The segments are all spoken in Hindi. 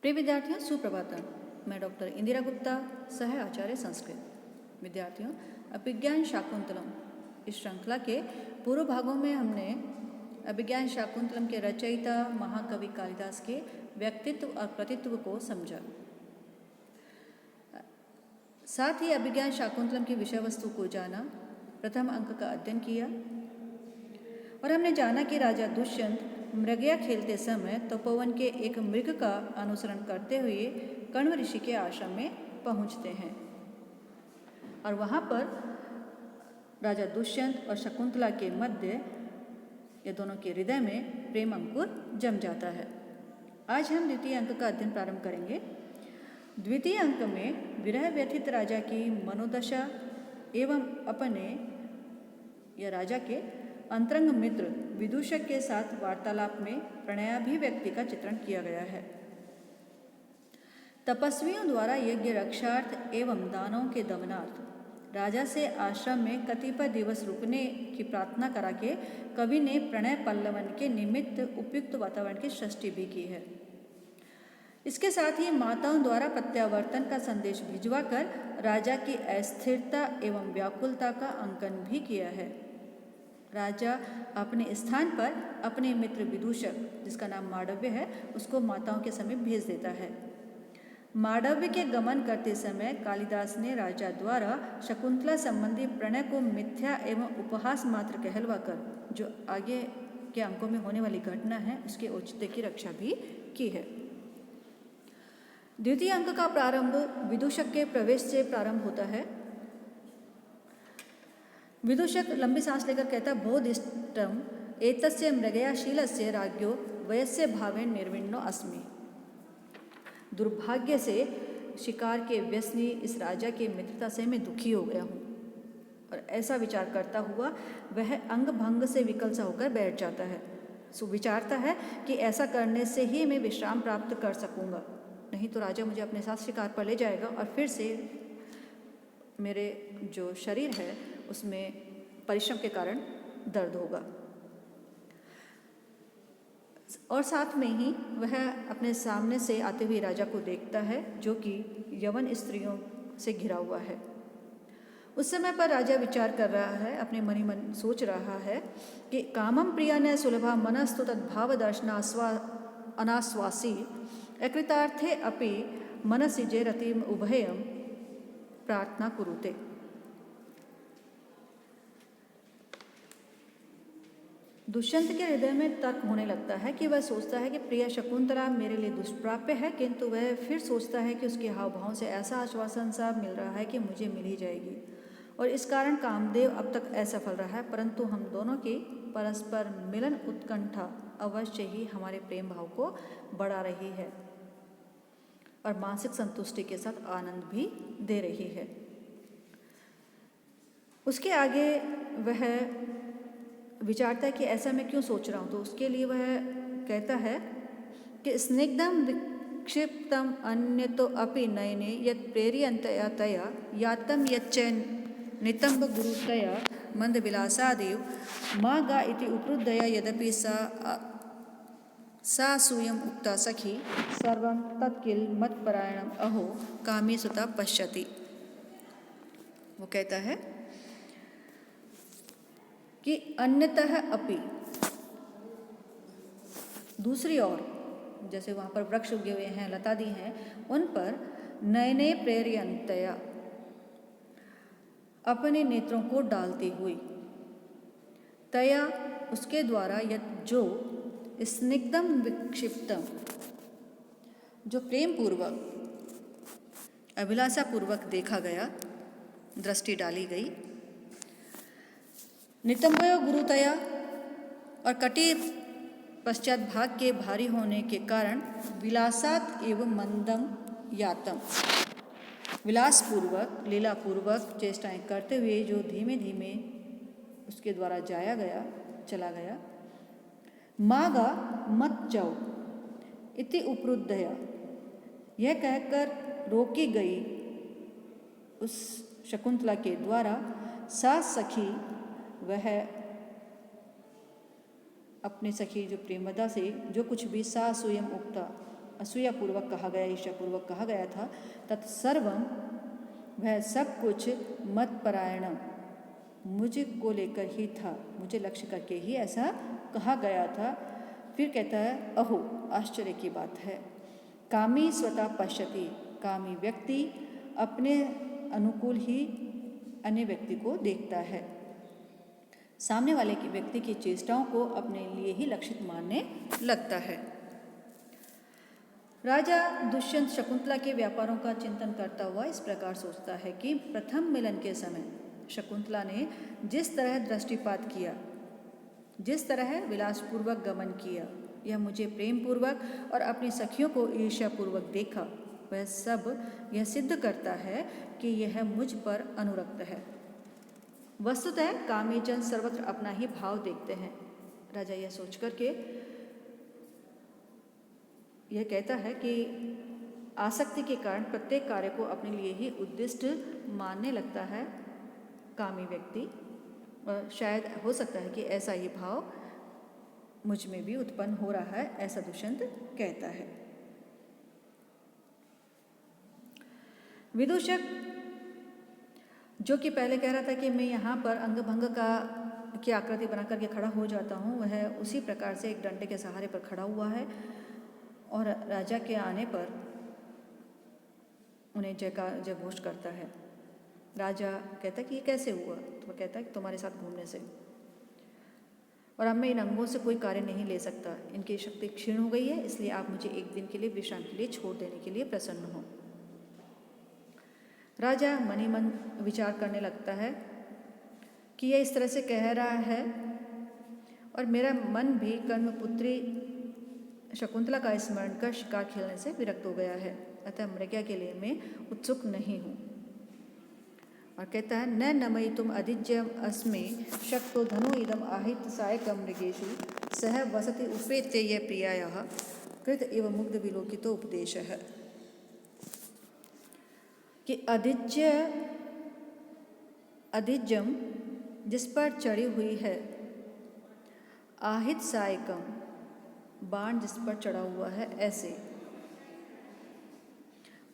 प्रिय विद्यार्थियों, सुप्रभातम। मैं डॉक्टर इंदिरा गुप्ता, सह आचार्य संस्कृत। विद्यार्थियों, अभिज्ञान शाकुंतलम इस श्रृंखला के पूर्व भागों में हमने अभिज्ञान शाकुंतलम के रचयिता महाकवि कालिदास के व्यक्तित्व और कृतित्व को समझा। साथ ही अभिज्ञान शाकुंतलम की विषय वस्तु को जाना, प्रथम अंक का अध्ययन किया और हमने जाना कि राजा दुष्यंत मृगया खेलते समय तपोवन के एक मृग का अनुसरण करते हुए कण्व ऋषि के आश्रम में पहुंचते हैं और वहां पर राजा दुष्यंत और शकुंतला के मध्य ये दोनों के हृदय में प्रेम अंकुर जम जाता है। आज हम द्वितीय अंक का अध्ययन प्रारंभ करेंगे। द्वितीय अंक में विरह व्यथित राजा की मनोदशा एवं अपने या राजा के अंतरंग मित्र विदूषक के साथ वार्तालाप में प्रणयाभिव्यक्ति का चित्रण किया गया है। तपस्वियों द्वारा यज्ञ रक्षार्थ एवं दानों के दमनार्थ राजा से आश्रम में कतिपय दिवस रुकने की प्रार्थना करा के कवि ने प्रणय पल्लवन के निमित्त उपयुक्त वातावरण की सृष्टि भी की है। इसके साथ ही माताओं द्वारा प्रत्यावर्तन का संदेश भिजवा कर राजा की अस्थिरता एवं व्याकुलता का अंकन भी किया है। राजा अपने स्थान पर अपने मित्र विदूषक, जिसका नाम मांडव्य है, उसको माताओं के समीप भेज देता है। मांडव्य के गमन करते समय कालिदास ने राजा द्वारा शकुंतला संबंधी प्रणय को मिथ्या एवं उपहास मात्र कहलवाकर जो आगे के अंकों में होने वाली घटना है उसके औचित्य की रक्षा भी की है। द्वितीय अंक का प्रारंभ विदूषक के प्रवेश से प्रारंभ होता है। विदूषक लंबी सांस लेकर कहता, बोधिष्टम एतस्य मृगयाशीलस्य राज्ञो वयस्य भावेन निर्विण्णो अस्मि। दुर्भाग्य से शिकार के व्यसनी इस राजा की मित्रता से मैं दुखी हो गया हूँ। और ऐसा विचार करता हुआ वह अंग भंग से विकल सा होकर बैठ जाता है। सो विचारता है कि ऐसा करने से ही मैं विश्राम प्राप्त कर सकूँगा, नहीं तो राजा मुझे अपने साथ शिकार पर ले जाएगा और फिर से मेरे जो शरीर है उसमें परिश्रम के कारण दर्द होगा। और साथ में ही वह अपने सामने से आते हुए राजा को देखता है जो कि यवन स्त्रियों से घिरा हुआ है। उस समय पर राजा विचार कर रहा है, अपने मन ही मन सोच रहा है कि कामम प्रिया न सुलभा मनस्तु तद्भाव दर्शनास्वा अनाश्वासी अकृतार्थे अपि मनसि जे रतिम उभयम प्रार्थना कुरुते। दुष्यंत के हृदय में तर्क होने लगता है कि वह सोचता है कि प्रिया शकुंतला मेरे लिए दुष्प्राप्य है, किंतु वह फिर सोचता है कि उसके हाव भाव से ऐसा आश्वासन सा मिल रहा है कि मुझे मिल ही जाएगी और इस कारण कामदेव अब तक असफल रहा है, परंतु हम दोनों की परस्पर मिलन उत्कंठा अवश्य ही हमारे प्रेम भाव को बढ़ा रही है और मानसिक संतुष्टि के साथ आनंद भी दे रही है। उसके आगे वह विचारता है कि ऐसा मैं क्यों सोच रहा हूँ, तो उसके लिए वह कहता है कि स्निग्धम विक्षिप्तम अन्य तो अपि नयने यत् प्रेरियंतया तया यातम यच्च नितंब गुरुतया मंद विलासादेव माँ गा इति उपरुद्धया यद्यपि सा सूयम उक्ता सखी सर्वं तत्किल मत्परायणम अहो कामी सुता पश्यति। वो कहता है कि अन्यतः अपि, दूसरी ओर जैसे वहाँ पर वृक्ष उगे हुए हैं, लतादी हैं, उन पर नयने प्रेरियंतया अपने नेत्रों को डालती हुई, तया उसके द्वारा, यत् जो, स्निग्धम विक्षिप्तम जो प्रेम पूर्वक अभिलाषा पूर्वक देखा गया, दृष्टि डाली गई, नितंबयो गुरुतया और कटी पश्चात भाग के भारी होने के कारण विलासात एवं मंदम यातम विलासपूर्वक लीलापूर्वक चेष्टाएं करते हुए जो धीमे धीमे उसके द्वारा जाया गया, चला गया। मागा मत जाओ इति उपरुद्धया, यह कहकर रोकी गई उस शकुंतला के द्वारा, सा सखी, वह अपनी सखी जो प्रेमदा से जो कुछ भी सा स्वयं उक्ता असूयापूर्वक कहा गया, ईर्ष्यापूर्वक कहा गया था, तत्सर्वम वह सब कुछ मत्परायण मुझको लेकर ही था, मुझे लक्ष्य करके ही ऐसा कहा गया था। फिर कहता है अहो, आश्चर्य की बात है, कामी स्वतः पश्यति, कामी व्यक्ति अपने अनुकूल ही अन्य व्यक्ति को देखता है, सामने वाले की व्यक्ति की चेष्टाओं को अपने लिए ही लक्षित मानने लगता है। राजा दुष्यंत शकुंतला के व्यापारों का चिंतन करता हुआ इस प्रकार सोचता है कि प्रथम मिलन के समय शकुंतला ने जिस तरह दृष्टिपात किया, जिस तरह विलासपूर्वक गमन किया, यह मुझे प्रेमपूर्वक और अपनी सखियों को ईर्ष्यापूर्वक देखा, वह सब यह सिद्ध करता है कि यह मुझ पर अनुरक्त है। वस्तुतः कामी जन सर्वत्र अपना ही भाव देखते हैं। राजा यह सोच करके यह कहता है कि आसक्ति के कारण प्रत्येक कार्य को अपने लिए ही उद्दिष्ट मानने लगता है कामी व्यक्ति, और शायद हो सकता है कि ऐसा ही भाव मुझ में भी उत्पन्न हो रहा है, ऐसा दुष्यंत कहता है। विदूषक जो कि पहले कह रहा था कि मैं यहाँ पर अंग भंग की आकृति बना करके खड़ा हो जाता हूँ, वह उसी प्रकार से एक डंडे के सहारे पर खड़ा हुआ है और राजा के आने पर उन्हें जय घोष करता है। राजा कहता है कि ये कैसे हुआ? तो वह कहता है कि तुम्हारे साथ घूमने से, और अब मैं इन अंगों से कोई कार्य नहीं ले सकता, इनकी शक्ति क्षीण हो गई है, इसलिए आप मुझे एक दिन के लिए विश्राम के लिए छोड़ देने के लिए प्रसन्न हो। राजा मनी मन विचार करने लगता है कि यह इस तरह से कह रहा है और मेरा मन भी कर्मपुत्री शकुंतला का स्मरण कर शिकार खेलने से विरक्त हो गया है, अतः मृग्या के लिए मैं उत्सुक नहीं हूँ। और कहता है न नमयितुम अदिज्यम अस्मे शक्तो धनु इदम आहित सायकम मृगेषु सह वसति उपेत्य ये प्रियायाः कृत एव मुग्ध विलोकितो उपदेशः। कि अदिज्यम जिस पर चढ़ी हुई है, आहित सायकम बाण जिस पर चढ़ा हुआ है, ऐसे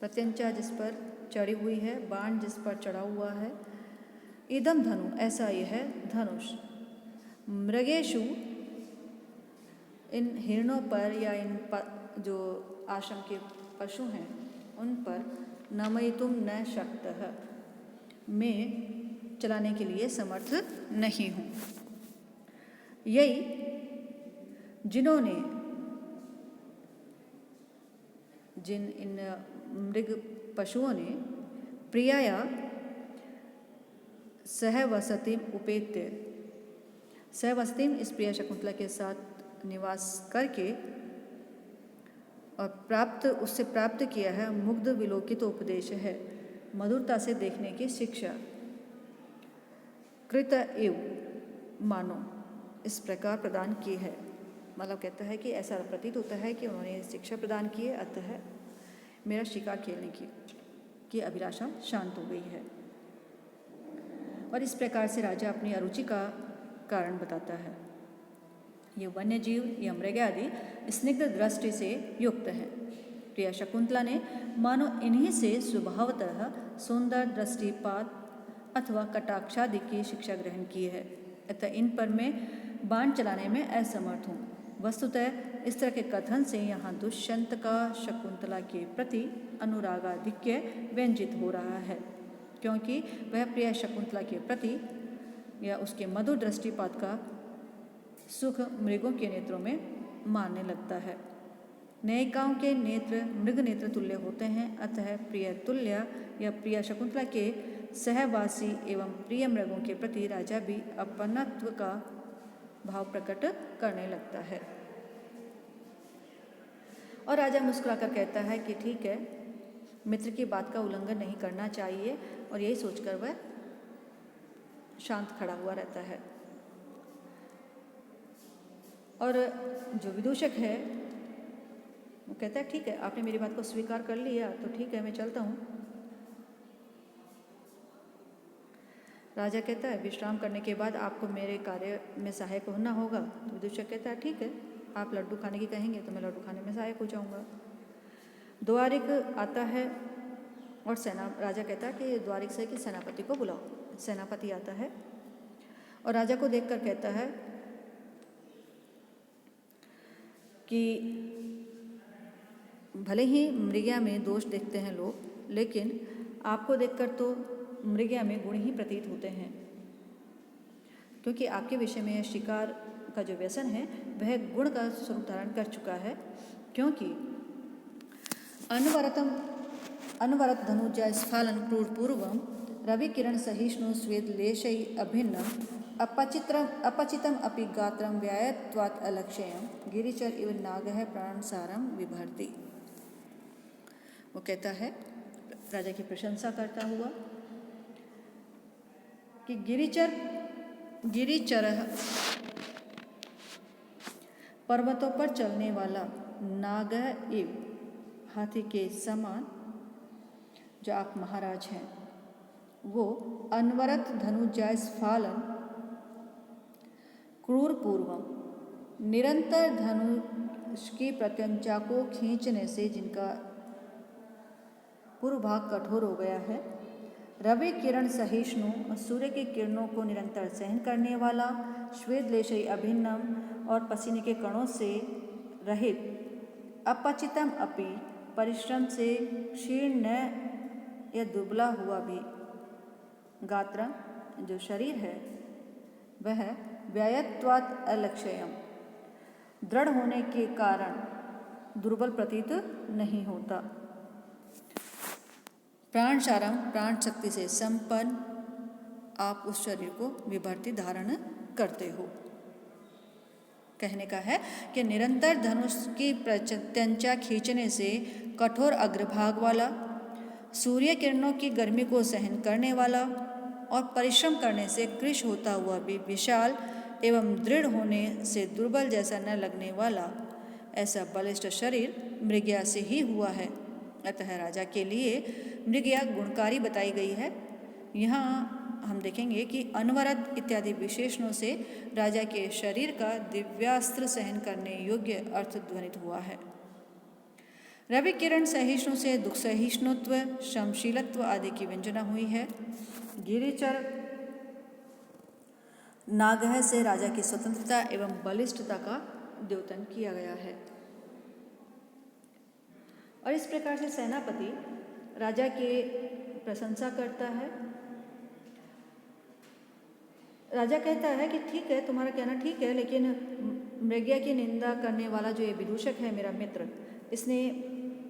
प्रत्यंचा जिस पर चढ़ी हुई है, बाण जिस पर चढ़ा हुआ है, इदम धनु ऐसा यह है धनुष, मृगेशु इन हिरणों पर या इन जो आश्रम के पशु हैं उन पर, नमयितुम न शक्तः मैं चलाने के लिए समर्थ नहीं हूँ। यही जिन्होंने जिन इन मृग पशुओं ने प्रियाया सहवसतिम उपेत्य, सहवसतिम इस प्रिया शकुंतला के साथ निवास करके और उससे प्राप्त किया है मुग्ध विलोकित उपदेश है, मधुरता से देखने की शिक्षा। कृत एव मानो इस प्रकार प्रदान की है, मतलब कहता है कि ऐसा प्रतीत होता है कि उन्होंने शिक्षा प्रदान की है, अतः मेरा शिकार खेलने की अभिलाषा शांत हो गई है। और इस प्रकार से राजा अपनी अरुचि का कारण बताता है। ये वन्य जीव या मृग आदि स्निग्ध दृष्टि से युक्त है। प्रिया शकुंतला ने मानो इन्हीं से स्वभावतः सुंदर दृष्टिपात अथवा कटाक्षादि की शिक्षा ग्रहण की है, अतः इन पर मैं बाण चलाने में असमर्थ हूँ। वस्तुतः इस तरह के कथन से यहाँ दुष्यंत का शकुंतला के प्रति अनुरागाधिक्य व्यंजित हो रहा है, क्योंकि वह प्रिया शकुंतला के प्रति या उसके मधुर दृष्टिपात का सुख मृगों के नेत्रों में मानने लगता है। न्यायिकाओं के नेत्र मृग नेत्र तुल्य होते हैं, अतः प्रिय तुल्य या प्रिया शकुंतला के सहवासी एवं प्रिय मृगों के प्रति राजा भी अपनत्व का भाव प्रकट करने लगता है। और राजा मुस्कुराकर कहता है कि ठीक है, मित्र की बात का उल्लंघन नहीं करना चाहिए, और यही सोचकर वह शांत खड़ा हुआ रहता है। और जो विदूषक है वो कहता है ठीक है, आपने मेरी बात को स्वीकार कर लिया तो ठीक है, मैं चलता हूँ। राजा कहता है विश्राम करने के बाद आपको मेरे कार्य में सहायक होना होगा। तो विदूषक कहता है ठीक है, आप लड्डू खाने की कहेंगे तो मैं लड्डू खाने में सहायक हो जाऊँगा। द्वारिक आता है और राजा कहता है कि द्वारिक से कि सेनापति को बुलाओ। सेनापति आता है और राजा को देखकर कहता है कि भले ही मृगया में दोष देखते हैं लोग, लेकिन आपको देखकर तो मृगया में गुण ही प्रतीत होते हैं, क्योंकि आपके विषय में शिकार का जो व्यसन है वह गुण का स्वरूप धारण कर चुका है। क्योंकि अनवरत धनुजा स्फालन क्रूर पूर्वम रवि किरण सहिष्णु स्वेद लेशै अभिन्नम अपचितम अपि गात्रम व्यायत्वात् अलक्ष्यम गिरिचर इव नागः प्राणसारम विभर्ति। वो कहता है, राजा की प्रशंसा करता हुआ, कि गिरिचर पर्वतों पर चलने वाला नाग इव हाथी के समान जो आप महाराज हैं, वो अनवरत धनुजा स्फालन क्रूर पूर्वम निरंतर धनुष की प्रत्यंचा को खींचने से जिनका पूर्व भाग कठोर हो गया है, रवि किरण सहिष्णु सूर्य की किरणों को निरंतर सहन करने वाला, श्वेत लेशई अभिन्नम और पसीने के कणों से रहित, अपचितम अपि परिश्रम से क्षीर्ण या दुबला हुआ भी, गात्र जो शरीर है वह व्यायत्वात् अलक्ष्यम दृढ़ होने के कारण दुर्बल प्रतीत नहीं होता, प्राण सारम प्राण शक्ति से संपन्न आप उस शरीर को विभर्ति धारण करते हो। कहने का है कि निरंतर धनुष की प्रत्यंचा खींचने से कठोर अग्रभाग वाला, सूर्य किरणों की गर्मी को सहन करने वाला और परिश्रम करने से कृश होता हुआ भी विशाल एवं दृढ़ होने से दुर्बल जैसा न लगने वाला ऐसा बलिष्ठ शरीर मृगया से ही हुआ है। अतः राजा के लिए मृगया गुणकारी बताई गई है। यहाँ हम देखेंगे कि अनवरत इत्यादि विशेषणों से राजा के शरीर का दिव्यास्त्र सहन करने योग्य अर्थ ध्वनित हुआ है। रवि किरण सहिष्णु से दुख सहिष्णुत्व, क्षमशीलत्व आदि की व्यंजना हुई है। गिरिचर नागह से राजा की स्वतंत्रता एवं बलिष्ठता का द्योतन किया गया है। और इस प्रकार से सेनापति राजा के प्रशंसा करता है। राजा कहता है कि ठीक है, तुम्हारा कहना ठीक है, लेकिन मृगया की निंदा करने वाला जो ये विदूषक है मेरा मित्र, इसने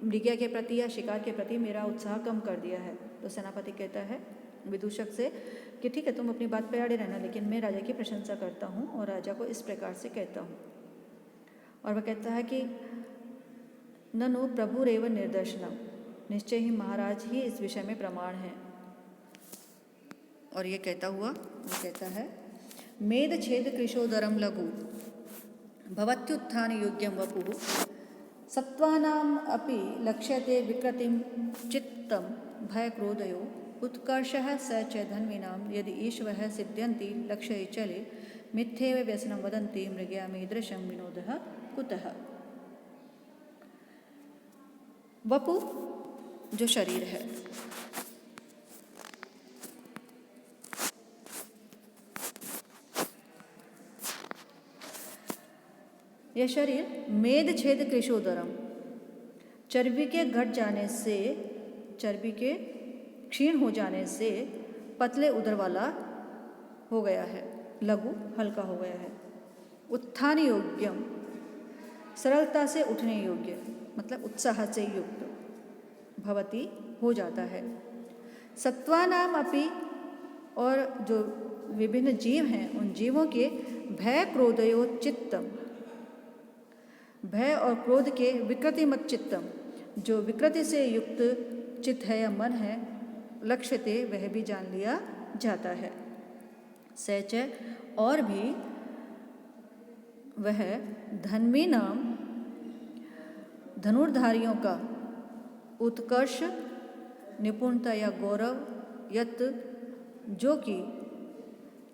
मृगया के प्रति या शिकार के प्रति मेरा उत्साह कम कर दिया है। तो सेनापति कहता है विदूषक से कि ठीक है, तुम अपनी बात पे अड़े रहना, लेकिन मैं राजा की प्रशंसा करता हूँ और राजा को इस प्रकार से कहता हूँ। और वह कहता है कि ननु प्रभुरेव निर्दर्शनम, निश्चय ही महाराज ही इस विषय में प्रमाण है। और ये कहता हुआ वो कहता है, मेद छेद कृशोदरम लघु भवत्युत्थान योग्यम वपुः सत्वानाम अपि लक्ष्यते विकृतिम चित्तम भय क्रोधयो उत्कर्षः स च धन्वीनाम यदि ईश्वरः सिद्ध्यन्ति लक्ष्ये चले मिथ्येव व्यसनं वदन्ति मृगया मीदृशं विनोदः कुतः। वपु जो शरीर है, यह शरीर मेद छेद कृशोदरम, चर्बी के घट जाने से, चर्बी के क्षीण हो जाने से पतले उदर वाला हो गया है, लघु हल्का हो गया है। उत्थान योग्यम सरलता से उठने योग्य, मतलब उत्साह से युक्त भवती हो जाता है। सत्वानाम अपि और जो विभिन्न जीव हैं उन जीवों के भय क्रोधयो चित्तम, भय और क्रोध के विकृतिमत चित्तम, जो विकृति से युक्त चित्त है या मन है, लक्ष्यते वह भी जान लिया जाता है। सच और भी वह धन्वी नाम धनुर्धारियों का उत्कर्ष, निपुणता या गौरव यत जो कि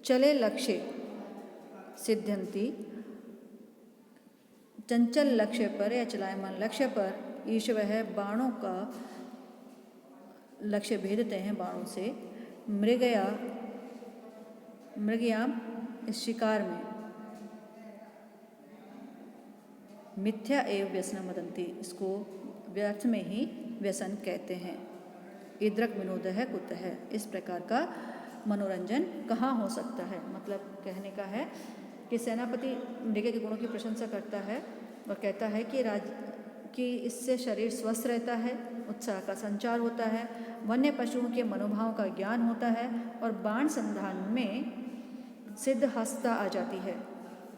चले लक्ष्य सिद्ध्यंती, चंचल लक्ष्य पर या चलायमान लक्ष्य पर ईश वह बाणों का लक्ष्य भेदते हैं बाणों से। मृगयाम इस शिकार में मिथ्या एवं व्यसन मदंती, इसको व्यर्थ में ही व्यसन कहते हैं। ईदृक विनोद है कुत है, इस प्रकार का मनोरंजन कहाँ हो सकता है। मतलब कहने का है कि सेनापति मृग के गुणों की प्रशंसा करता है और कहता है कि इससे शरीर स्वस्थ रहता है, उत्साह का संचार होता है, वन्य पशुओं के मनोभाव का ज्ञान होता है और बाण संधान में सिद्धहस्तता आ जाती है।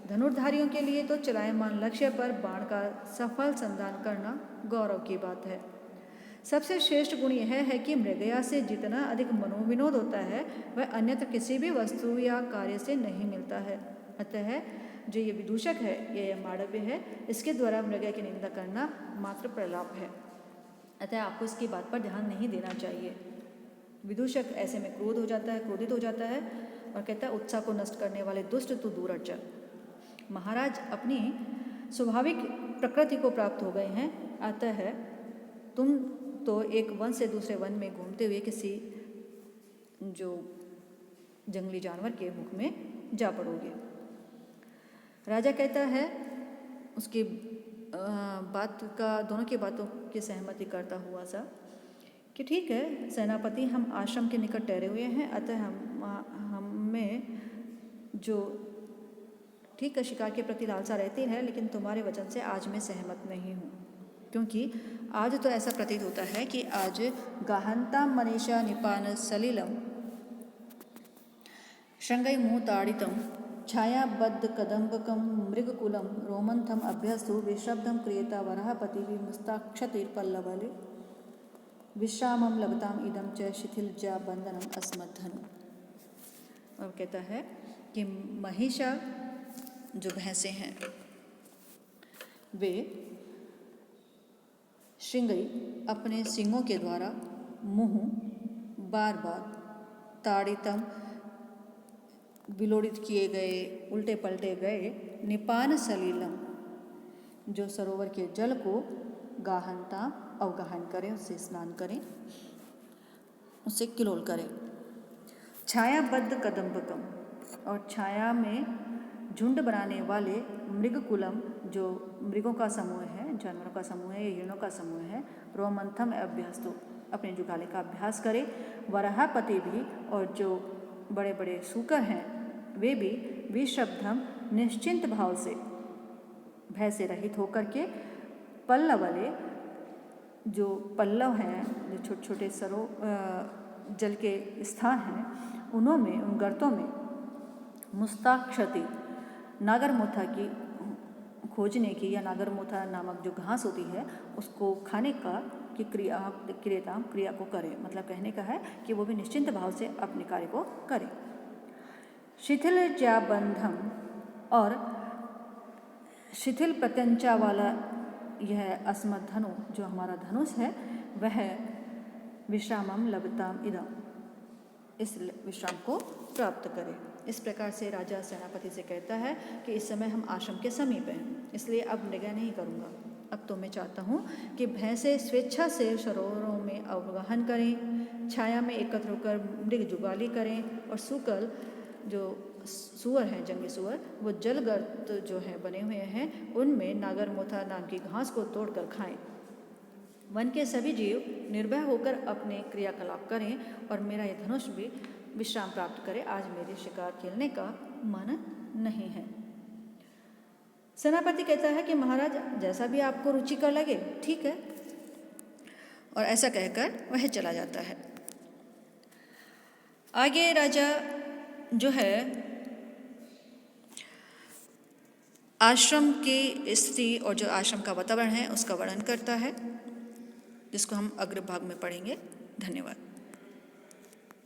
धनुर्धारियों के लिए तो चलायमान लक्ष्य पर बाण का सफल संधान करना गौरव की बात है। सबसे श्रेष्ठ गुण यह है कि मृगया से जितना अधिक मनोविनोद होता है वह अन्यत्र किसी भी वस्तु या कार्य से नहीं मिलता है। अतः जो ये विदूषक है, ये माड़व्य है, इसके द्वारा मृगया की निंदा करना मात्र प्रलाप है। अतः आपको इसकी बात पर ध्यान नहीं देना चाहिए। विदूषक ऐसे में क्रोधित हो जाता है और कहता है उत्साह को नष्ट करने वाले दुष्ट तू दूर हट जा। महाराज अपनी स्वाभाविक प्रकृति को प्राप्त हो गए हैं, अतः तुम तो एक वन से दूसरे वन में घूमते हुए किसी जो जंगली जानवर के मुख में जा पड़ोगे। राजा कहता है उसकी दोनों की बातों की सहमति करता हुआ सा कि ठीक है सेनापति, हम आश्रम के निकट ठहरे हुए हैं, अतः हमें जो ठीक है शिकार के प्रति लालसा रहती है, लेकिन तुम्हारे वचन से आज मैं सहमत नहीं हूँ, क्योंकि आज तो ऐसा प्रतीत होता है कि आज गाहंताम मनीषा निपान सलिलम श्रृंगई मुँह ताड़ितम छायाबद्ध कदम्बकम मृगकुलम रोमंथम अभ्यस्तु विश्रब्धम क्रियता वराहपति मुस्ताक्षतिर्पल्लवले विश्रामम लभताम इदम च शिथिलजा बंधनम अस्मद्धनु। और कहता है कि महिषा जो भैंसें हैं वे श्रृंगई अपने सिंगों के द्वारा मुँह बार बार ताड़ितम विलोड़ित किए गए, उल्टे पलटे गए, निपान सलीलम जो सरोवर के जल को गाहनता अवगाहन करें, उससे स्नान करें, उससे किलोल करें। छायाबद्ध कदम्बकम और छाया में झुंड बनाने वाले मृगकुलम जो मृगों का समूह है, जानवरों का समूह है या हिरणों का समूह है, रोमंथम अभ्यस्तु अपने जुगाले का अभ्यास करे। वराहपति भी और जो बड़े बड़े सूकर हैं वे भी विशब्दम निश्चिंत भाव से भय से रहित होकर के पल्लव वाले जो पल्लव हैं, जो छोटे छोटे जल के स्थान हैं, उन गर्तों में मुस्ताक्षति नागरमोथा की खोजने की या नागरमोथा नामक जो घास होती है उसको खाने की क्रिया को करें। मतलब कहने का है कि वो भी निश्चिंत भाव से अपने कार्य को करें। शिथिल जा बंधम और शिथिल प्रत्यंचा वाला यह अस्मत् धनु जो हमारा धनुष है वह विश्रामम लभताम इदम इस विश्राम को प्राप्त करे। इस प्रकार से राजा सेनापति से कहता है कि इस समय हम आश्रम के समीप हैं, इसलिए अब मृगया नहीं करूँगा। अब तो मैं चाहता हूँ कि भैंसें स्वेच्छा से सरोवरों में अवगाहन करें, छाया में एकत्र होकर मृग जुगाली करें और सूकल जो सुअर हैं, जंगली सुअर, वो जलगर्त जो हैं बने हुए हैं उनमें नागरमोथा नाम की घास को तोड़कर खाएं। वन के सभी जीव निर्भय होकर अपने क्रियाकलाप करें और मेरा यह धनुष भी विश्राम प्राप्त करे। आज मेरे शिकार खेलने का मन नहीं है। सेनापति कहता है कि महाराज जैसा भी आपको रुचिकर लगे ठीक है, और ऐसा कहकर वह चला जाता है। आगे राजा जो है आश्रम की स्थिति और जो आश्रम का वातावरण है उसका वर्णन करता है, जिसको हम अग्र भाग में पढ़ेंगे। धन्यवाद।